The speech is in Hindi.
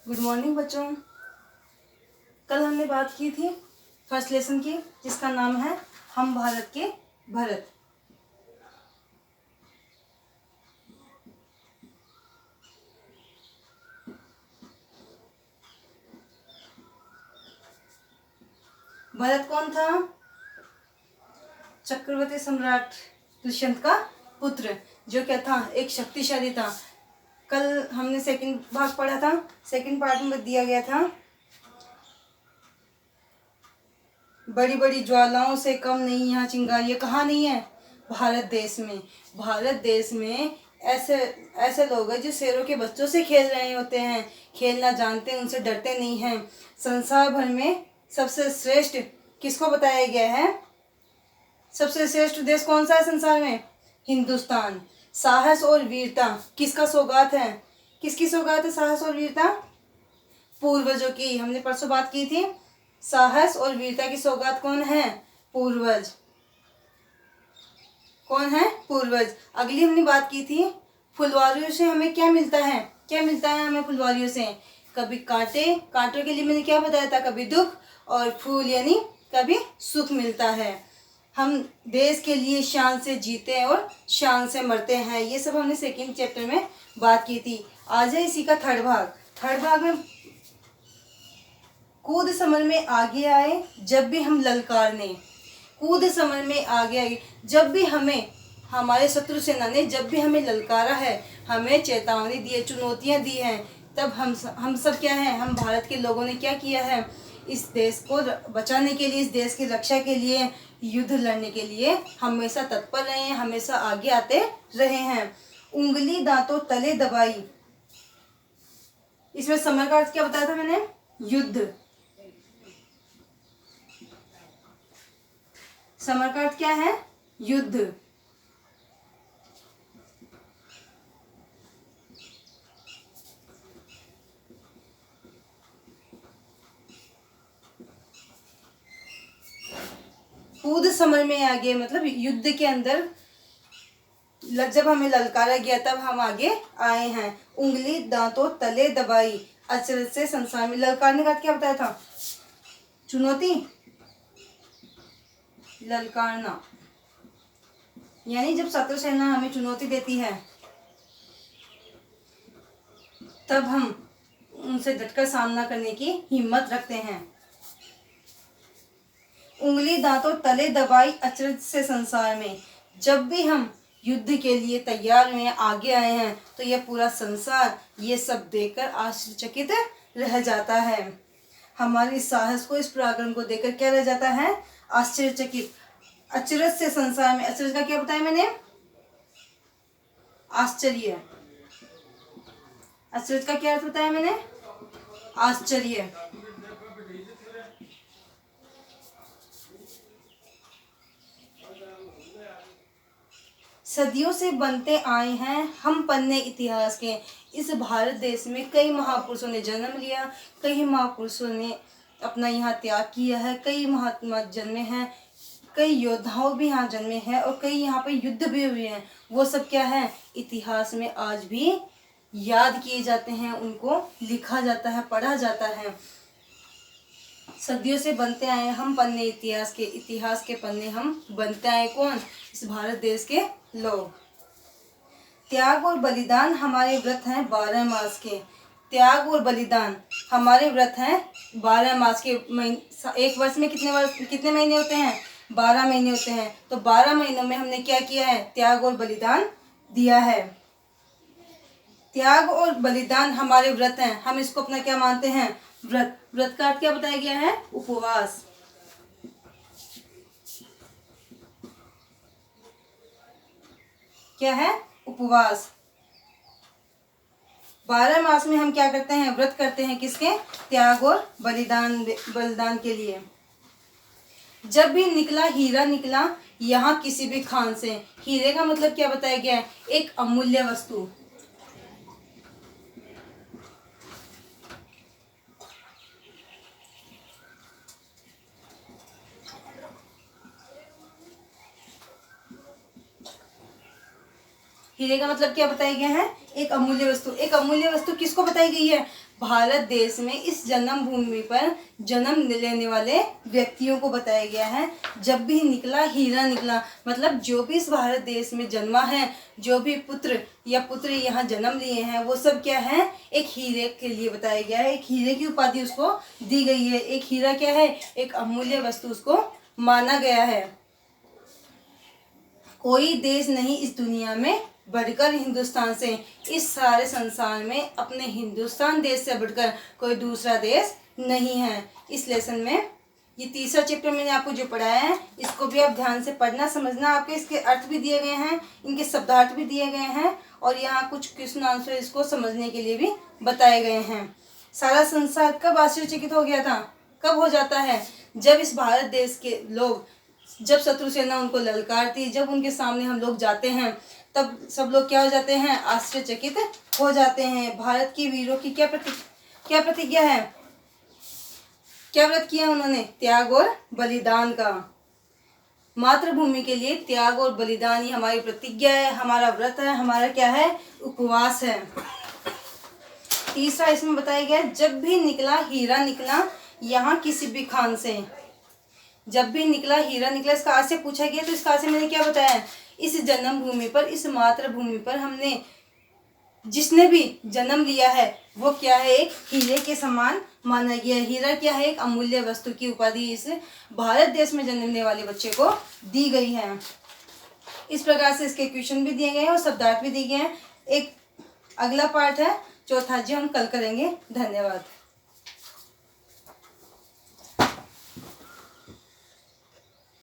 गुड मॉर्निंग बच्चों। कल हमने बात की थी फर्स्ट लेसन की, जिसका नाम है हम भारत के भरत। भरत कौन था? चक्रवर्ती सम्राट दुष्यंत का पुत्र, जो क्या था, एक शक्तिशाली था। कल हमने सेकंड भाग पढ़ा था। सेकंड पार्ट में दिया गया था, बड़ी बड़ी ज्वालाओं से कम नहीं यहाँ चिंगारियाँ। कहाँ नहीं है? भारत देश में। भारत देश में ऐसे ऐसे लोग हैं जो शेरों के बच्चों से खेल रहे होते हैं, खेलना जानते हैं, उनसे डरते नहीं हैं। संसार भर में सबसे श्रेष्ठ किसको बताया गया है? सबसे श्रेष्ठ देश कौन सा है संसार में? हिंदुस्तान। साहस और वीरता किसका सौगात है? किसकी सौगात है साहस और वीरता? पूर्वजों की। हमने परसों बात की थी, साहस और वीरता की सौगात कौन है? पूर्वज। कौन है? पूर्वज। अगली हमने बात की थी, फुलवारियों से हमें क्या मिलता है? क्या मिलता है हमें फुलवारियों से? कभी कांटे, कांटों के लिए मैंने क्या बताया था, कभी दुख, और फूल यानी कभी सुख मिलता है। हम देश के लिए शान से जीते हैं और शान से मरते हैं। ये सब हमने सेकंड चैप्टर में बात की थी। आज है इसी का थर्ड भाग। थर्ड भाग में कूद समर में आगे आए जब भी हम ललकारने। कूद समर में आगे आए, जब भी हमें हमारे शत्रु सेना ने जब भी हमें ललकारा है, हमें चेतावनी दी है, चुनौतियां दी हैं, तब हम सब क्या हैं? हम भारत के लोगों ने क्या किया है? इस देश को बचाने के लिए, इस देश की रक्षा के लिए, युद्ध लड़ने के लिए हमेशा तत्पर रहे हैं, हमेशा आगे आते रहे हैं। उंगली दांतों तले दबाई, इसमें समर का अर्थ क्या बताया था मैंने? युद्ध। समर का अर्थ क्या है? युद्ध। कूद समर में आगे मतलब युद्ध के अंदर जब हमें ललकारा गया तब हम आगे आए हैं। उंगली दांतों तले दबाई, अचरज से संसार में। ललकारने का क्या बताया था? चुनौती, ललकारना, यानी जब शत्रु सेना हमें चुनौती देती है तब हम उनसे डटकर सामना करने की हिम्मत रखते हैं। उंगली दांतों तले दबाई, अचरज से संसार में। जब भी हम युद्ध के लिए तैयार हुए, आगे आए हैं, तो यह पूरा संसार ये सब देखकर आश्चर्यचकित रह जाता है। हमारे साहस को, इस पराक्रम को देखकर क्या रह जाता है? आश्चर्यचकित। अचरज से संसार में, अचरज का क्या बताया मैंने? आश्चर्य। अचरज का क्या अर्थ बताया मैंने? आश्चर्य। सदियों से बनते आए हैं हम पन्ने इतिहास के। इस भारत देश में कई महापुरुषों ने जन्म लिया, कई महापुरुषों ने अपना यहाँ त्याग किया है, कई महात्मा जन्मे हैं, कई योद्धाओं भी यहाँ जन्मे हैं, और कई यहाँ पे युद्ध भी हुए हैं। वो सब क्या है? इतिहास में आज भी याद किए जाते हैं, उनको लिखा जाता है, पढ़ा जाता है। सदियों से बनते आए हैं हम पन्ने इतिहास के। इतिहास के पन्ने हम बनते आए। कौन? इस भारत देश के लोग। त्याग और बलिदान हमारे व्रत हैं 12 मास के। त्याग और बलिदान हमारे व्रत हैं 12 मास के। एक वर्ष में कितने महीने होते हैं? 12 महीने होते हैं। तो 12 महीनों में हमने क्या किया है? त्याग और बलिदान दिया है। त्याग और बलिदान हमारे व्रत हैं, हम इसको अपना क्या मानते हैं? व्रत। व्रत का अर्थ क्या बताया गया है? उपवास। क्या है? उपवास। 12 मास में हम क्या करते हैं? व्रत करते हैं। किसके? त्याग और बलिदान के लिए। जब भी निकला हीरा निकला यहाँ किसी भी खान से। हीरे का मतलब क्या बताया गया है? एक अमूल्य वस्तु। हीरे का मतलब क्या बताया गया है? एक अमूल्य वस्तु। एक अमूल्य वस्तु किसको बताई गई है? भारत देश में इस जन्म भूमि पर जन्म लेने वाले व्यक्तियों को बताया गया है। जब भी निकला हीरा निकला, मतलब जो भी इस भारत देश में जन्मा है, जो भी पुत्र या पुत्री यहाँ जन्म लिए हैं, वो सब क्या है? एक हीरे के लिए बताया गया है। एक हीरे की उपाधि उसको दी गई है। एक हीरा क्या है? एक अमूल्य वस्तु उसको माना गया है। कोई देश नहीं इस दुनिया में बढ़कर हिंदुस्तान से। इस सारे संसार में अपने हिंदुस्तान देश से बढ़कर कोई दूसरा देश नहीं है। इस लेसन में ये तीसरा चैप्टर मैंने आपको जो पढ़ाया है, इसको भी आप ध्यान से पढ़ना, समझना। आपके इसके अर्थ भी दिए गए हैं, इनके शब्दार्थ भी दिए गए हैं, और यहाँ कुछ क्वेश्चन आंसर इसको समझने के लिए भी बताए गए हैं। सारा संसार कब आश्चर्यचकित हो गया था? कब हो जाता है? जब इस भारत देश के लोग, जब शत्रु सेना उनको ललकारती, जब उनके सामने हम लोग जाते हैं, तब सब लोग क्या हो जाते हैं? आश्चर्यचकित हो जाते हैं। भारत के वीरों की क्या प्रतिज्ञा है? क्या व्रत किया उन्होंने? त्याग और बलिदान का। मातृभूमि के लिए त्याग और बलिदान ही हमारी प्रतिज्ञा है, हमारा व्रत है, हमारा क्या है? उपवास है। तीसरा इसमें बताया गया, जब भी निकला हीरा निकला यहाँ किसी भी खान से। जब भी निकला हीरा निकला, इसका आज से पूछा गया, तो इसका आज से मैंने क्या बताया? इस जन्मभूमि पर, इस मातृभूमि पर हमने जिसने भी जन्म लिया है वो क्या है? एक हीरे के समान माना गया है। हीरा क्या है? एक अमूल्य वस्तु की उपाधि इस भारत देश में जन्मने वाले बच्चे को दी गई है। इस प्रकार से इसके क्वेश्चन भी दिए गए हैं और शब्दार्थ भी दिए गए हैं। एक अगला पार्ट है, चौथा, जो हम कल करेंगे। धन्यवाद।